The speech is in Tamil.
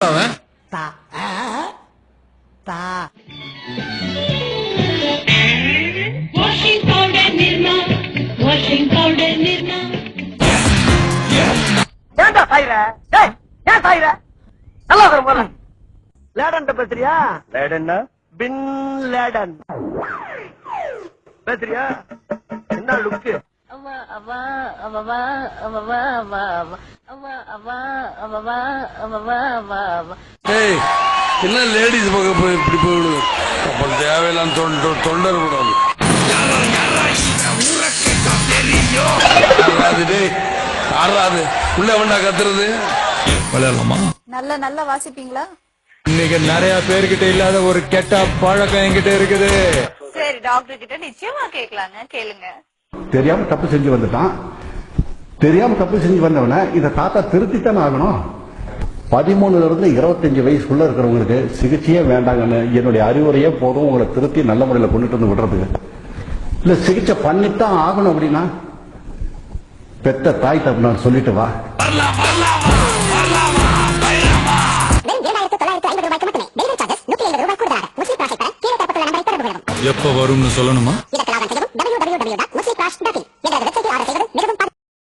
அவன் தா தா washing powder Nirma, washing powder Nirma. ஏன்டா சாயிர? டேய், ஏன் சாயிர? நல்லா வர போற. லேடன் பேசுறியா? லேடன்னா பின் லேடன். பேசுறியா? என்ன லுக்? ஏய் என்ன லேடிஸ் பக்கம் போய் இப்படி போயிடுது அப்புறம் தேவையில்லாம் தொண்டர் கூடாது டேய் ஆறாது உள்ள வேண்டா கத்துறது விளையாடலாமா நல்ல நல்லா வாசிப்பீங்களா? இன்னைக்கு நிறைய பேர்கிட்ட இல்லாத ஒரு கெட்ட பழக்கம் என்கிட்ட இருக்குது. சரி, டாக்டர் கிட்ட நிச்சயமா கேட்கலாங்க, கேளுங்க. தெரியாம தப்பு செஞ்சு வந்துட்டான். தெரியாம தப்பு செஞ்சு வந்தவன இந்த தாத்தா திருத்தித்தானே ஆகணும். 13 இருந்து 25 வயசுக்குள்ள இருக்கிறவங்களுக்கு சிகிச்சையே வேண்டாங்கன்னு என்னுடைய அறிவுரையே போதும் உங்களை திருத்தி நல்ல முறையில் கொண்டுட்டு வந்து விடுறதுக்கு. இல்ல சிகிச்சை பண்ணித்தான் ஆகணும் அப்படின்னா பெத்த தாய் தப்பு நான் சொல்லிட்டு வா. எப்ப வரும்னு சொல்லணுமா? www.muslimclass.in